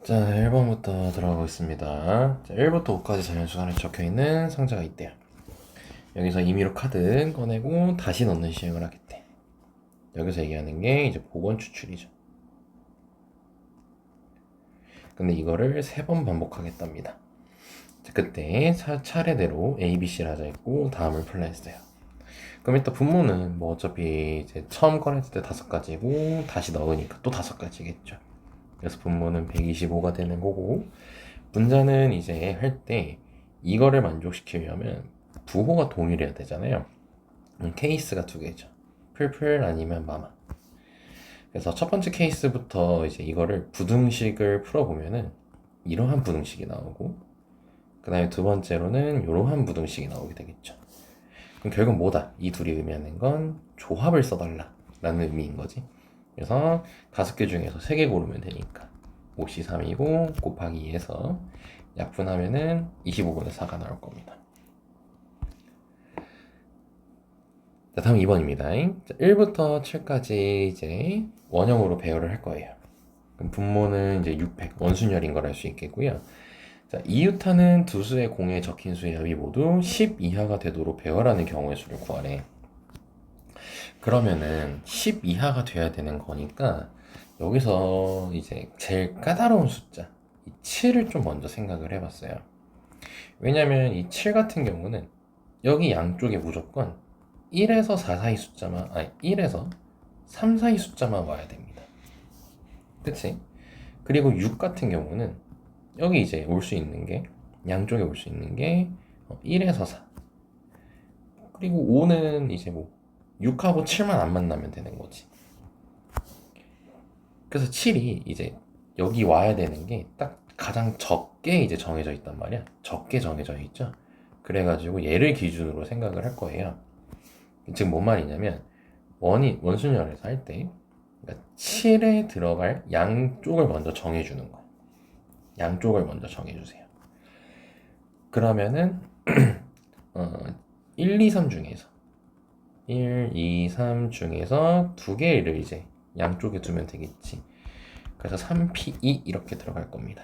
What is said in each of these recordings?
자, 1번부터 들어가 보겠습니다. 자, 1부터 5까지 자연수간에 적혀있는 상자가 있대요. 여기서 임의로 카드 꺼내고 다시 넣는 시행을 하겠대. 여기서 얘기하는 게 이제 복원 추출이죠. 근데 이거를 3번 반복하겠답니다. 자, 그때 차례대로 A, B, C를 하자 했고 다음을 풀라 했어요. 그럼 일단 분모는 뭐 어차피 이제 처음 꺼냈을 때 5가지고 다시 넣으니까 또 5가지겠죠. 그래서 분모는 125가 되는 거고, 분자는 이제 할 때 이거를 만족시키려면 부호가 동일해야 되잖아요. 케이스가 2개죠. 풀풀 아니면 마마. 그래서 첫 번째 케이스부터 이제 이거를 부등식을 풀어보면은 이러한 부등식이 나오고, 그 다음에 두 번째로는 이러한 부등식이 나오게 되겠죠. 그럼 결국 뭐다? 이 둘이 의미하는 건 조합을 써달라 라는 의미인 거지. 그래서 5개 중에서 3개 고르면 되니까 5C3이고 곱하기 2에서 약분하면은 25분의 4가 나올 겁니다. 자, 다음 2번입니다. 1부터 7까지 이제 원형으로 배열을 할 거예요. 그럼 분모는 이제 600, 원순열인 걸 알 수 있겠고요. 자, 이유타는 두 수의 공에 적힌 수의 합이 모두 10 이하가 되도록 배열하는 경우의 수를 구하래. 그러면은 10 이하가 돼야 되는 거니까 여기서 이제 제일 까다로운 숫자 이 7을 좀 먼저 생각을 해봤어요. 왜냐면 이 7 같은 경우는 여기 양쪽에 무조건 1에서 4 사이 숫자만, 아니 1에서 3 사이 숫자만 와야 됩니다. 그치? 그리고 6 같은 경우는 여기 이제 올 수 있는 게, 양쪽에 올 수 있는 게 1에서 4. 그리고 5는 이제 뭐 6하고 7만 안 만나면 되는 거지. 그래서 7이 이제 여기 와야 되는 게 딱 가장 적게 이제 정해져 있단 말이야. 적게 정해져 있죠. 그래가지고 얘를 기준으로 생각을 할 거예요. 지금 뭔 말이냐면 원순열에서 할 때 그러니까 7에 들어갈 양쪽을 먼저 정해주는 거야. 양쪽을 먼저 정해주세요. 그러면은 1, 2, 3 중에서 1, 2, 3 중에서 2개를 이제 양쪽에 두면 되겠지. 그래서 3P2 이렇게 들어갈 겁니다.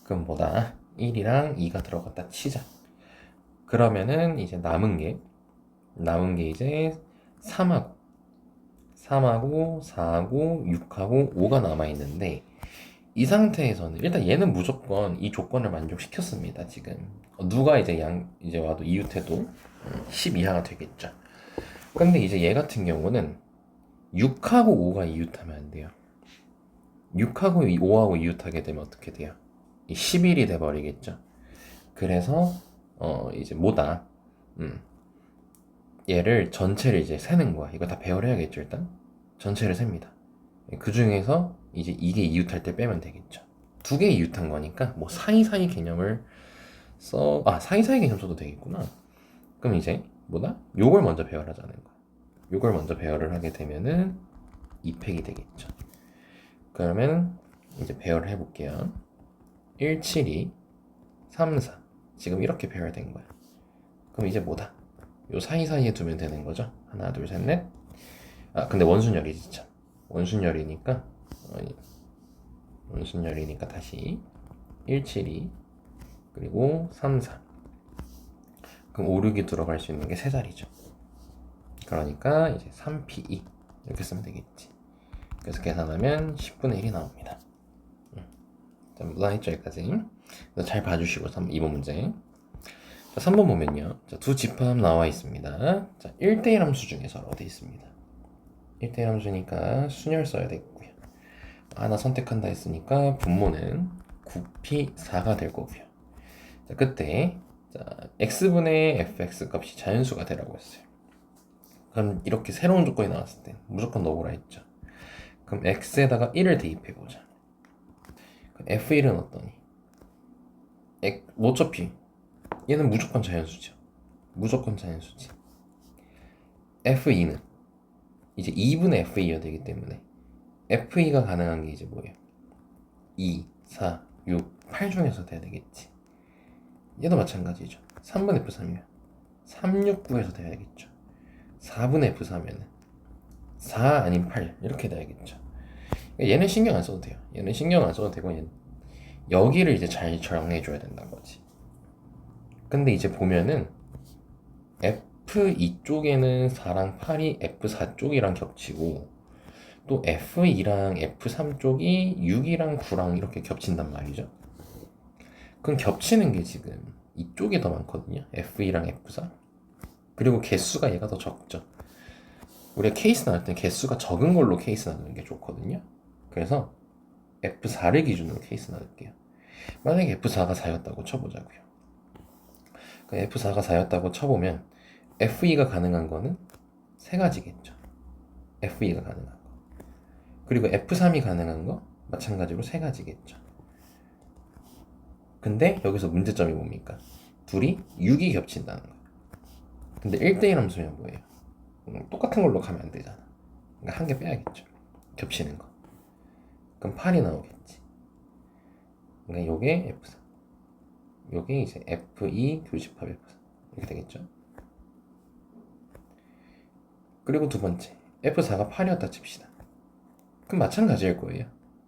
그럼 뭐다? 1이랑 2가 들어갔다 치자. 그러면은 이제 남은 게 이제 3하고 4하고 6하고 5가 남아있는데, 이 상태에서는 일단 얘는 무조건 이 조건을 만족시켰습니다. 지금 누가 이제 와도 이웃해도 10 이하가 되겠죠. 근데 이제 얘 같은 경우는 6하고 5가 이웃하면 안 돼요. 6하고 5하고 이웃하게 되면 어떻게 돼요? 11이 돼버리겠죠. 그래서 이제 뭐다? 얘를 전체를 이제 세는 거야. 이거 다 배열해야겠죠. 일단 전체를 셉니다. 그 중에서 이제 이게 이웃할 때 빼면 되겠죠. 2개 이웃한 거니까 뭐 사이사이 개념을 사이사이 개념 써도 되겠구나. 그럼 이제 뭐다? 요걸 먼저 배열하자는 거야. 요걸 먼저 배열을 하게 되면은 2팩이 되겠죠. 그러면 이제 배열을 해볼게요. 1, 7, 2, 3, 4. 지금 이렇게 배열된 거야. 그럼 이제 뭐다? 요 사이사이에 두면 되는 거죠. 하나, 둘, 셋, 넷. 근데 원순열이지 참. 원순열이니까 다시 1, 7, 2 그리고 3, 4. 그럼 5, 6이 들어갈 수 있는 게 3자리죠. 그러니까 이제 3P2 이렇게 쓰면 되겠지. 그래서 계산하면 10분의 1이 나옵니다. 자, 무단했죠 여기까지. 잘 봐주시고 2번 문제. 자, 3번 보면요. 자, 두 집합 나와 있습니다. 자, 1대1 함수 중에서라고 되어 있습니다. 1대1 함수니까 순열 써야 되겠고요. 하나 선택한다 했으니까 분모는 9P4가 될 거고요. 자, 그때 x분의 fx 값이 자연수가 되라고 했어요. 그럼 이렇게 새로운 조건이 나왔을 때 무조건 넣어보라 했죠. 그럼 x에다가 1을 대입해보자. f1은 어떠니? 어차피 얘는 무조건 자연수죠. 무조건 자연수지. f2는 이제 2분의 f2가 되기 때문에 f2가 가능한 게 이제 뭐예요? 2, 4, 6, 8 중에서 돼야 되겠지. 얘도 마찬가지죠. 3분의 f3이면 3, 6, 9에서 돼야 되겠죠. 4분의 f4면은 4 아닌 8 이렇게 돼야겠죠. 얘는 신경 안 써도 돼요. 얘는 신경 안 써도 되고 얘는 여기를 이제 잘 정해줘야 된다는 거지. 근데 이제 보면은 F2 쪽에는 4랑 8이 F4 쪽이랑 겹치고 또 F2랑 F3 쪽이 6이랑 9랑 이렇게 겹친단 말이죠. 그럼 겹치는 게 지금 이쪽이 더 많거든요. F2랑 F4. 그리고 개수가 얘가 더 적죠. 우리가 케이스 나눌 때 개수가 적은 걸로 케이스 나누는 게 좋거든요. 그래서 F4를 기준으로 케이스 나눌게요. 만약에 F4가 4였다고 쳐보자고요. F4가 4였다고 쳐보면 F2가 가능한 거는 세 가지겠죠. F2가 가능한 거. 그리고 F3이 가능한 거 마찬가지로 세 가지겠죠. 근데 여기서 문제점이 뭡니까? 둘이 6이 겹친다는 거. 근데 1대1 함수면 뭐예요? 똑같은 걸로 가면 안 되잖아. 그러니까 한 개 빼야겠죠. 겹치는 거. 그럼 8이 나오겠지. 그러니까 요게 F4. 요게 이제 F2 교집합 F4. 이렇게 되겠죠. 그리고 두 번째. F4가 8이었다 칩시다. 그럼 마찬가지일 거예요.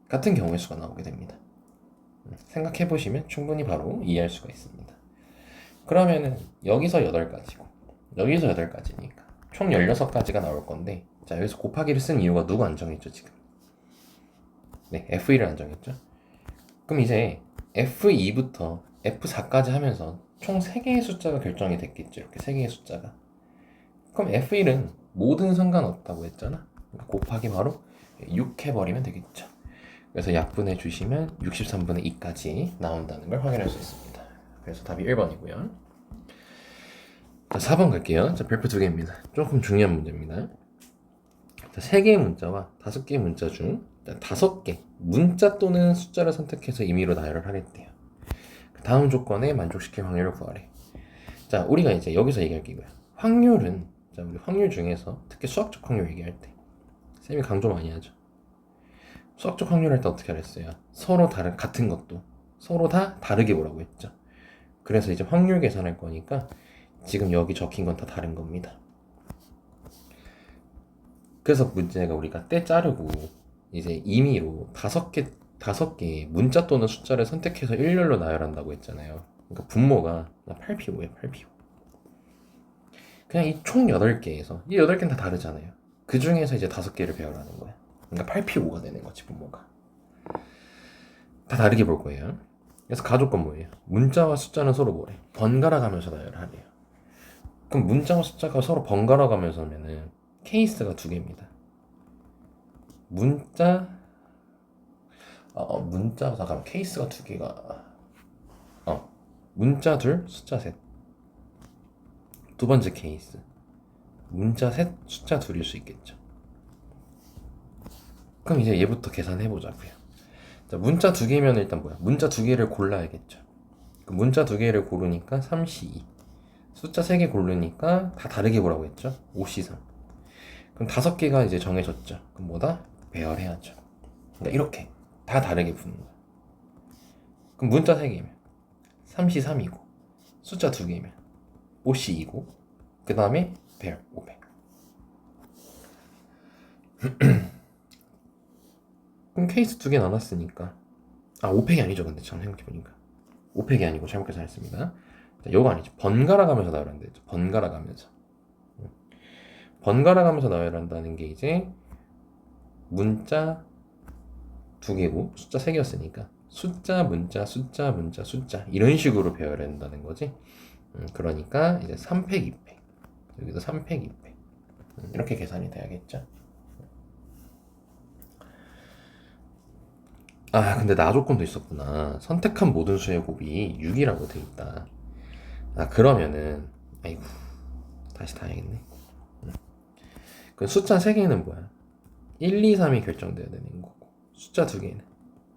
같은 경우의 수가 나오게 됩니다. 생각해보시면 충분히 바로 이해할 수가 있습니다. 그러면은 여기서 8가지고 여기서 8가지니까 총 16가지가 나올 건데, 자 여기서 곱하기를 쓴 이유가 누구 안 정했죠 지금? 네, F1을 안 정했죠. 그럼 이제 F2부터 F4까지 하면서 총 3개의 숫자가 결정이 됐겠죠. 이렇게 3개의 숫자가. 그럼 F1은 뭐든 상관없다고 했잖아. 그러니까 곱하기 바로 6 해버리면 되겠죠. 그래서 약분해 주시면 63분의 2까지 나온다는 걸 확인할 수 있습니다. 그래서 답이 1번이고요. 자, 4번 갈게요. 자, 별표 2개입니다. 조금 중요한 문제입니다. 자, 3개의 문자와 5개의 문자 중 5개 문자 또는 숫자를 선택해서 임의로 나열을 하랬대요. 다음 조건에 만족시킬 확률을 구하래. 자, 우리가 이제 여기서 얘기할 게고요. 확률은, 자, 우리 확률 중에서 특히 수학적 확률 얘기할 때 쌤이 강조 많이 하죠. 수학적 확률 할 때 어떻게 하랬어요? 서로 다른 같은 것도 서로 다 다르게 보라고 했죠. 그래서 이제 확률 계산할 거니까 지금 여기 적힌 건 다 다른 겁니다. 그래서 문제가 우리가 때 자르고 이제 임의로 5개 문자 또는 숫자를 선택해서 일렬로 나열한다고 했잖아요. 그러니까 분모가 8P5예요. 8P5. 그냥 이 총 8개에서 이 8개는 다 다르잖아요. 그 중에서 이제 5개를 배열하는 거야. 그러니까 8P5가 되는 거지, 분모가. 다 다르게 볼 거예요. 그래서 가조건 뭐예요? 문자와 숫자는 서로 뭐래? 번갈아 가면서 나열하래요. 그럼 문자와 숫자가 서로 번갈아 가면서 하면은 케이스가 2개입니다. 문자 잠깐만, 케이스가 2개가 문자 둘, 숫자 셋. 두 번째 케이스 문자 셋, 숫자 둘일 수 있겠죠. 그럼 이제 얘부터 계산해 보자고요. 자, 문자 2개면 일단 뭐야? 문자 2개를 골라야겠죠. 문자 2개를 고르니까 3C2. 숫자 3개 고르니까 다 다르게 보라고 했죠. 5C3. 그럼 5개가 이제 정해졌죠. 그럼 뭐다? 배열해야죠. 그러니까 이렇게 다 다르게 푸는 거야. 그럼 문자 3개면 3C3이고 숫자 2개면 5C2고 그 다음에 배열 500. 그럼 케이스 2개 나눴으니까 5팩이 아니죠. 근데 참 생각해보니까 5팩이 아니고 잘못 계산했습니다. 요거 아니죠. 번갈아 가면서 나열한다 했죠. 번갈아 가면서 나열한다는 게 이제 문자 2개고 숫자 3개였으니까 숫자 문자 숫자 문자 숫자 이런 식으로 배열한다는 거지. 그러니까 이제 3팩 2팩 여기도 3팩 2팩 이렇게 계산이 돼야겠죠. 근데 나 조건도 있었구나. 선택한 모든 수의 곱이 6이라고 돼 있다. 그러면은 아이고 다시 다 해야겠네. 그 숫자 3개는 뭐야? 1, 2, 3이 결정돼야 되는 거고 숫자 2개는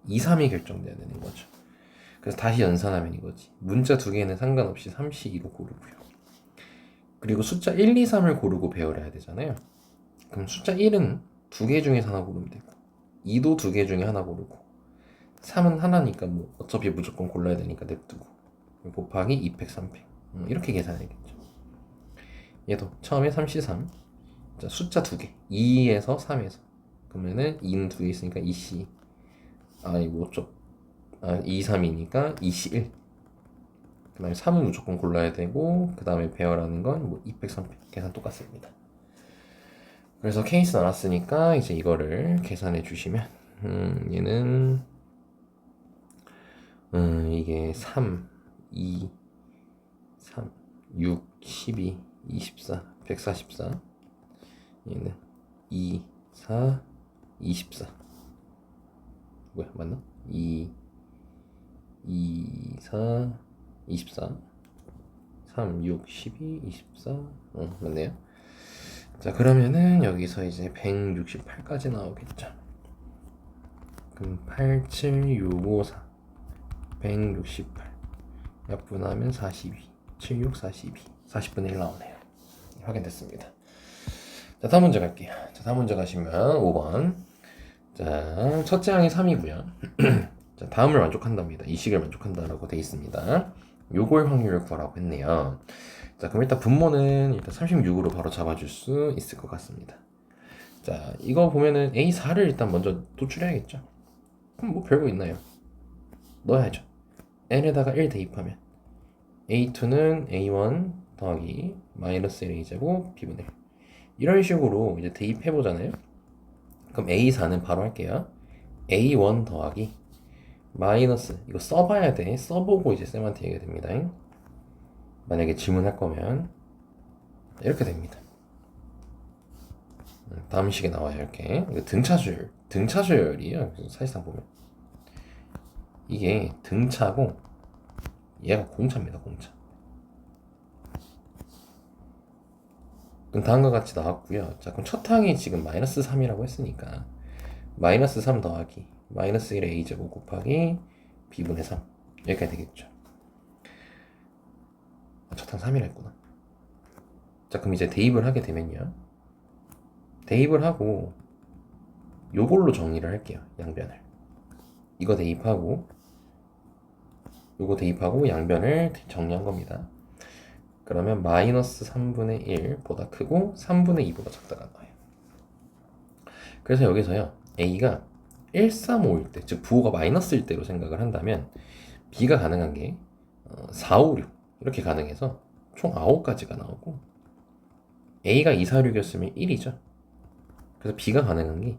2, 3이 결정돼야 되는 거죠. 그래서 다시 연산하면 이거지. 문자 2개는 상관없이 3C2로 고르고요. 그리고 숫자 1, 2, 3을 고르고 배열해야 되잖아요. 그럼 숫자 1은 2개 중에서 하나 고르면 되고 2도 2개 중에 하나 고르고 3은 하나니까 뭐 어차피 무조건 골라야 되니까 냅두고 곱하기 2팩 3팩 이렇게 계산해야겠죠. 얘도 처음에 3C3 숫자 2개 2에서 3에서 그러면은 2는 두 개 있으니까 2C. 아니 뭐 좀. 2, 3이니까 2C 1. 그 다음에 3은 무조건 골라야 되고 그 다음에 배열하는 건 뭐 200, 300 계산 똑같습니다. 그래서 케이스 나왔으니까 이제 이거를 계산해 주시면 얘는 이게 3, 2, 3, 6, 12, 24, 144 얘는 2, 4, 24 뭐야 맞나? 2, 4, 24 3, 6, 12, 24 맞네요. 자 그러면은 여기서 이제 168까지 나오겠죠. 그럼 8, 7, 6, 5, 4 168 약분하면 42 7, 6, 42 40분의 1 나오네요. 확인됐습니다. 자 다음 문제 갈게요. 자 다음 문제 가시면 5번. 자 첫째 항이 3이고요 자 다음을 만족한답니다. 이 식을 만족한다라고 돼 있습니다. 요걸 확률을 구하라고 했네요. 자 그럼 일단 분모는 일단 36으로 바로 잡아줄 수 있을 것 같습니다. 자 이거 보면은 A4를 일단 먼저 도출해야겠죠. 그럼 뭐 별거 있나요? 넣어야죠. n에다가 1 대입하면 A2는 A1 더하기 마이너스 1 A제곱 B분의 1 이런 식으로 이제 대입해보잖아요. 그럼 A4는 바로 할게요. A1 더하기 마이너스 이거 써봐야 돼. 써보고 이제 쌤한테 얘기가 됩니다. 만약에 질문할 거면 이렇게 됩니다. 다음 식에 나와요. 이렇게 등차수열이에요. 사실상 보면 이게 등차고 얘가 공차입니다. 공차. 그럼 다음과 같이 나왔고요. 자 그럼 첫 항이 지금 마이너스 3이라고 했으니까 마이너스 3 더하기 마이너스 1의 a제곱 곱하기 b분의 3 여기까지 되겠죠. 첫 항 3이라 했구나. 자 그럼 이제 대입을 하게 되면요. 대입을 하고 요걸로 정리를 할게요. 양변을. 이거 대입하고 요거 대입하고 양변을 정리한 겁니다. 그러면 마이너스 3분의 1보다 크고 3분의 2보다 작다가 나와요. 그래서 여기서요. A가 1, 3, 5일 때, 즉 부호가 마이너스일 때로 생각을 한다면 B가 가능한 게 4, 5, 6 이렇게 가능해서 총 9가지가 나오고 A가 2, 4, 6이었으면 1이죠. 그래서 B가 가능한 게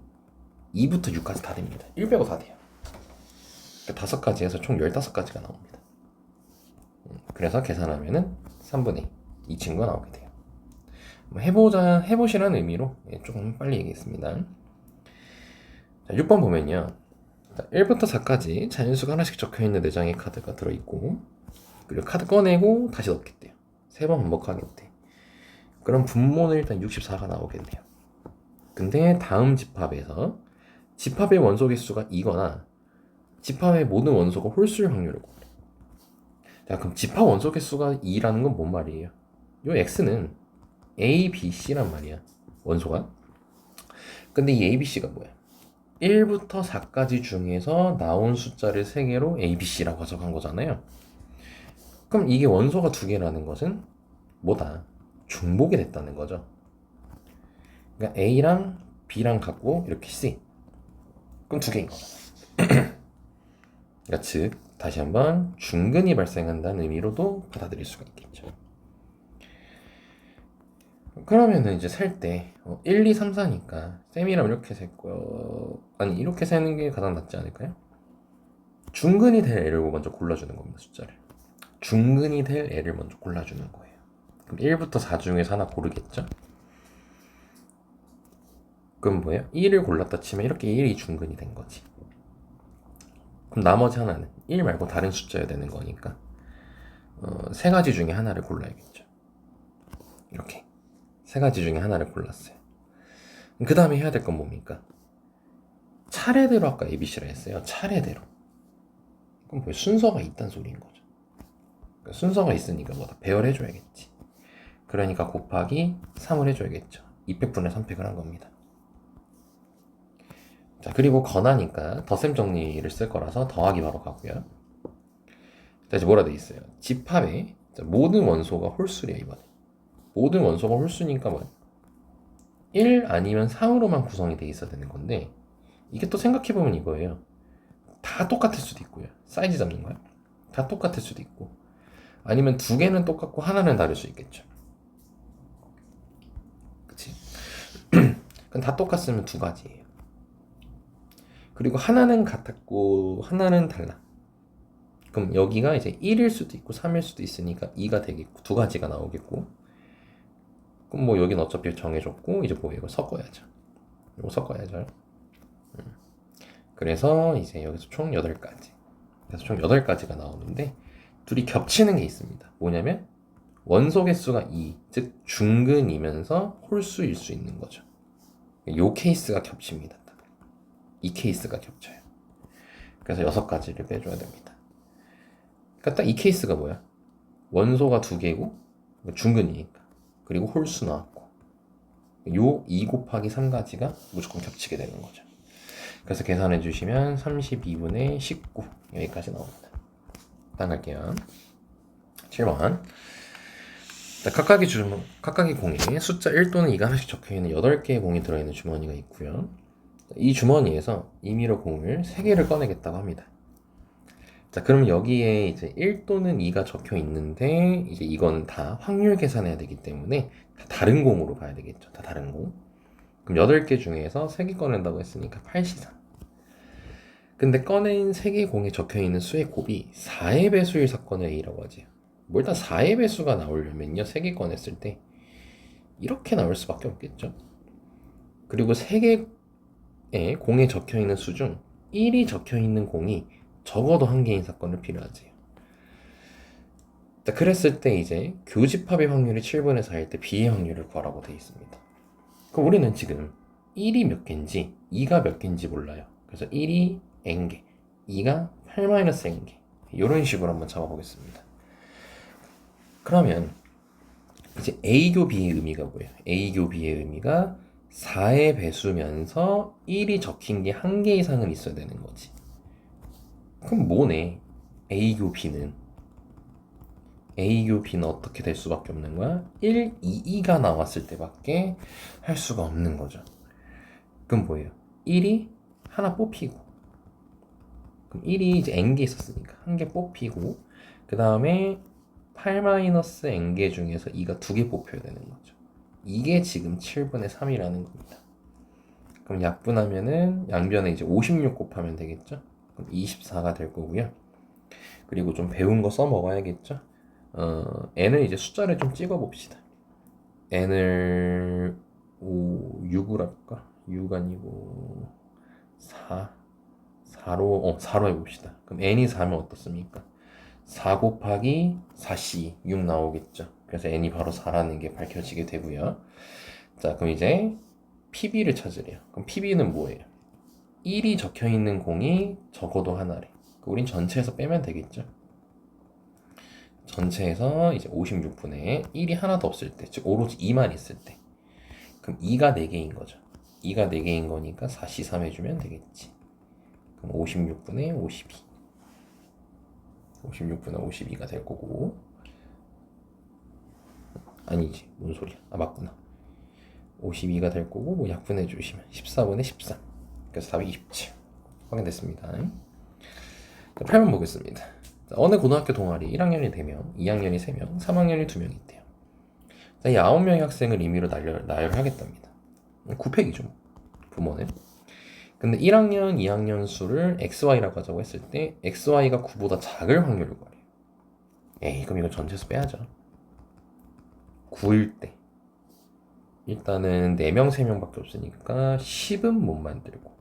2부터 6까지 다 됩니다. 1 빼고 다 돼요. 그러니까 5가지 해서 총 15가지가 나옵니다. 그래서 계산하면은 3분의 2 친구가 나오게 돼요. 해보시라는 의미로 조금 빨리 얘기했습니다. 자, 6번 보면요. 1부터 4까지 자연수가 하나씩 적혀있는 4장의 카드가 들어있고 그리고 카드 꺼내고 다시 넣겠대요. 3번 반복하겠대. 그럼 분모는 일단 64가 나오겠네요. 근데 다음 집합에서 집합의 원소 개수가 2거나 집합의 모든 원소가 홀수일 확률을 구하래. 자 그럼 집합 원소 개수가 2라는 건 뭔 말이에요? 요 x는 A, B, C란 말이야. 원소가. 근데 이 A, B, C가 뭐야? 1부터 4까지 중에서 나온 숫자를 3개로 A, B, C라고 가져간 거잖아요. 그럼 이게 원소가 2개라는 것은 뭐다? 중복이 됐다는 거죠. 그러니까 A랑 B랑 같고 이렇게 C. 그럼 2개인 거잖아. 그러니까 즉 다시 한번 중근이 발생한다는 의미로도 받아들일 수가 있겠죠. 그러면은 이제 셀 때 1, 2, 3, 4니까 쌤이랑 이렇게 셀거요. 아니 이렇게 세는 게 가장 낫지 않을까요? 중근이 될 애를 먼저 골라주는 겁니다. 숫자를 중근이 될 애를 먼저 골라주는 거예요. 그럼 1부터 4 중에서 하나 고르겠죠? 그럼 뭐예요? 1을 골랐다 치면 이렇게 1이 중근이 된 거지. 그럼 나머지 하나는 1 말고 다른 숫자여야 되는 거니까 3가지 중에 하나를 골라야겠죠. 이렇게 3가지 중에 하나를 골랐어요. 그 다음에 해야 될 건 뭡니까? 차례대로 아까 ABC라 했어요. 차례대로. 그럼 뭐 순서가 있단 소리인 거죠. 그러니까 순서가 있으니까 뭐다 배열해줘야겠지. 그러니까 곱하기 3을 해줘야겠죠. 200분의 3팩을 한 겁니다. 자 그리고 건하니까 덧셈 정리를 쓸 거라서 더하기 바로 가고요. 자 이제 뭐라 돼 있어요? 집합에 모든 원소가 홀수래요. 이번에 모든 원소가 홀수니까 뭐야? 1 아니면 4으로만 구성이 돼 있어야 되는 건데, 이게 또 생각해보면 이거예요. 다 똑같을 수도 있고요. 사이즈 잡는 거야. 다 똑같을 수도 있고, 아니면 두 개는 똑같고 하나는 다를 수 있겠죠. 그치? 그럼 다 똑같으면 두 가지예요. 그리고 하나는 같았고 하나는 달라. 그럼 여기가 이제 1일 수도 있고 3일 수도 있으니까 2가 되겠고 두 가지가 나오겠고, 그럼 뭐 여기는 어차피 정해졌고 이제 뭐 이거 섞어야죠. 이거 섞어야죠. 그래서 이제 여기서 총 8가지. 그래서 총 8가지가 나오는데 둘이 겹치는 게 있습니다. 뭐냐면 원소 개수가 2, 즉 중근이면서 홀수일 수 있는 거죠. 요 케이스가 겹칩니다. 이 케이스가 겹쳐요. 그래서 6가지를 빼줘야 됩니다. 그러니까 딱 이 케이스가 뭐야? 원소가 2개고 중근이니까, 그리고 홀수 나왔고, 요 2 곱하기 3가지가 무조건 겹치게 되는 거죠. 그래서 계산해 주시면 32분의 19 여기까지 나옵니다. 다음 갈게요. 7번. 각각의 공에 숫자 1 또는 2가 하나씩 적혀있는 8개의 공이 들어있는 주머니가 있고요. 이 주머니에서 임의로 공을 3개를 꺼내겠다고 합니다. 자, 그럼 여기에 이제 1 또는 2가 적혀 있는데, 이제 이건 다 확률 계산해야 되기 때문에 다 다른 공으로 봐야 되겠죠. 다 다른 공. 그럼 8개 중에서 3개 꺼낸다고 했으니까 8시상. 근데 꺼낸 3개 공에 적혀 있는 수의 곱이 4의 배수일 사건을 A라고 하지. 뭐 일단 4의 배수가 나오려면요, 3개 꺼냈을 때 이렇게 나올 수밖에 없겠죠. 그리고 3개의 공에 적혀 있는 수 중 1이 적혀 있는 공이 적어도 1개인 사건을 필요하지. 자, 그랬을 때 이제 교집합의 확률이 7분의 4일 때 B의 확률을 구하라고 되어 있습니다. 그럼 우리는 지금 1이 몇 개인지 2가 몇 개인지 몰라요. 그래서 1이 n개, 2가 8-n개, 이런 식으로 한번 잡아보겠습니다. 그러면 이제 A교 B의 의미가 뭐예요? A교 B의 의미가 4의 배수면서 1이 적힌 게 1개 이상은 있어야 되는 거지. 그럼 뭐네? A교 B는 어떻게 될 수밖에 없는 거야? 1, 2, 2가 나왔을 때밖에 할 수가 없는 거죠. 그럼 뭐예요? 1이 하나 뽑히고, 그럼 1이 이제 n개 있었으니까 1개 뽑히고, 그 다음에 8-n개 중에서 2가 2개 뽑혀야 되는 거죠. 이게 지금 7분의 3이라는 겁니다. 그럼 약분하면은 양변에 이제 56 곱하면 되겠죠? 그럼 24가 될 거고요. 그리고 좀 배운 거 써먹어야겠죠? n을 이제 숫자를 좀 찍어 봅시다. n을 6으로 할까? 6 아니고 4로 해봅시다. 그럼 n이 4면 어떻습니까? 4 곱하기 4c 6 나오겠죠. 그래서 n이 바로 4라는 게 밝혀지게 되고요. 자, 그럼 이제 PB를 찾으래요. 그럼 PB는 뭐예요? 1이 적혀있는 공이 적어도 하나래. 우린 전체에서 빼면 되겠죠. 전체에서 이제 56분의 1이 하나도 없을 때, 즉 오로지 2만 있을 때, 그럼 2가 4개인 거죠. 2가 4개인 거니까 4C3 해주면 되겠지. 그럼 56분의 52 56분의 52가 될 거고, 아니지, 뭔 소리야. 아, 맞구나. 52가 될 거고, 뭐 약분해 주시면 14분의 13, 그래서 답이 27 확인됐습니다. 8번 보겠습니다. 어느 고등학교 동아리 1학년이 4명, 2학년이 3명, 3학년이 2명 있대요. 자, 이 9명의 학생을 임의로 나열하겠답니다. 9팩이죠, 부모는. 근데 1학년, 2학년 수를 XY라고 하자고 했을 때 XY가 9보다 작을 확률을 구하래요. 에이, 그럼 이거 전체에서 빼야죠. 9일 때 일단은 4명, 3명밖에 없으니까 10은 못 만들고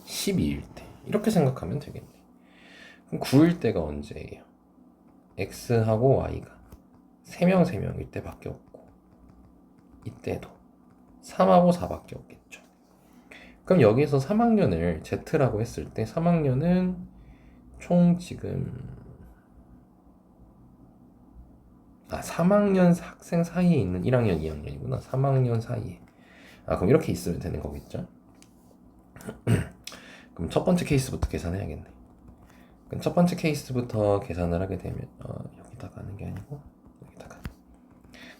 12일 때 이렇게 생각하면 되겠네. 그럼 9일 때가 언제예요? X하고 Y가 3명, 3명일 때밖에 없고, 이때도 3하고 4밖에 없겠죠. 그럼 여기서 3학년을 Z라고 했을 때 3학년은 총 지금 3학년 학생 사이에 있는 1학년, 2학년이구나. 3학년 사이에. 그럼 이렇게 있으면 되는 거겠죠. 그럼 첫 번째 케이스부터 계산해야겠네. 그럼 첫 번째 케이스부터 계산을 하게 되면 여기다가 하는 게 아니고 여기다가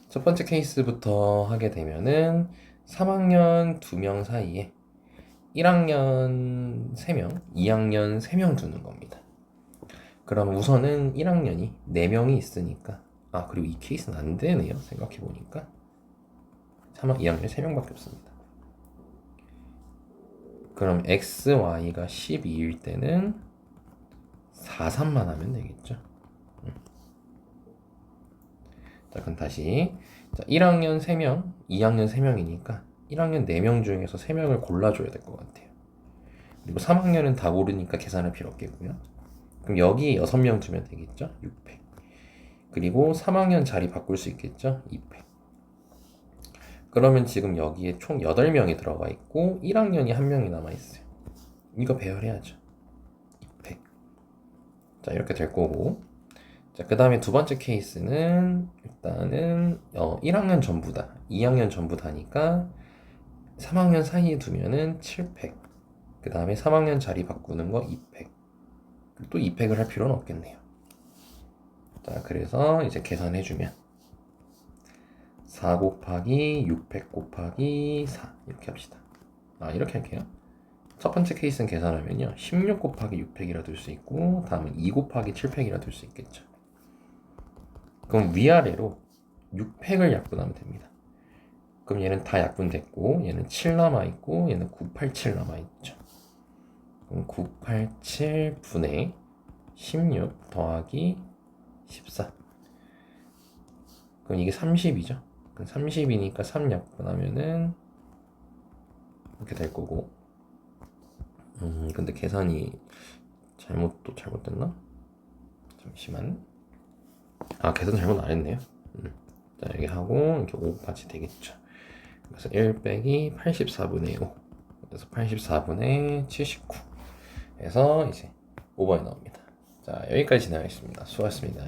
첫 번째 케이스부터 하게 되면은 3학년 2명 사이에 1학년 3명, 2학년 3명 두는 겁니다. 그럼 우선은 1학년이 4명이 있으니까, 그리고 이 케이스는 안 되네요. 생각해보니까 2학년에 3명밖에 없습니다. 그럼 x, y가 12일 때는 4, 3만 하면 되겠죠. 자, 그럼 다시 1학년 3명, 2학년 3명이니까 1학년 4명 중에서 3명을 골라줘야 될 것 같아요. 그리고 3학년은 다 모르니까 계산할 필요 없겠고요. 그럼 여기 6명 두면 되겠죠? 600. 그리고 3학년 자리 바꿀 수 있겠죠? 200. 그러면 지금 여기에 총 8명이 들어가 있고 1학년이 1명이 남아있어요. 이거 배열해야죠. 200. 자, 이렇게 될 거고, 자, 그 다음에 두 번째 케이스는 일단은 1학년 전부다, 2학년 전부다니까 3학년 사이에 두면은 700. 그 다음에 3학년 자리 바꾸는 거 200. 또 200을 할 필요는 없겠네요. 자, 그래서 이제 계산해주면 4 곱하기 600 곱하기 4 이렇게 합시다. 이렇게 할게요. 첫 번째 케이스는 계산하면요 16 곱하기 600이라 둘 수 있고, 다음은 2 곱하기 700이라 둘 수 있겠죠. 그럼 위아래로 600을 약분하면 됩니다. 그럼 얘는 다 약분됐고, 얘는 7 남아있고, 얘는 987 남아있죠. 그럼 987 분의 16 더하기 14. 그럼 이게 30이죠. 그럼 30이니까 3 약분하면은 이렇게 될 거고. 근데 계산이 잘못됐나? 잠시만. 계산 잘못 안 했네요. 자, 여기 하고 이렇게 5 같이 되겠죠. 그래서 1 빼기 84분의 5. 그래서 84분의 79 해서 이제 5번이 나옵니다. 자, 여기까지 진행하겠습니다. 수고하셨습니다.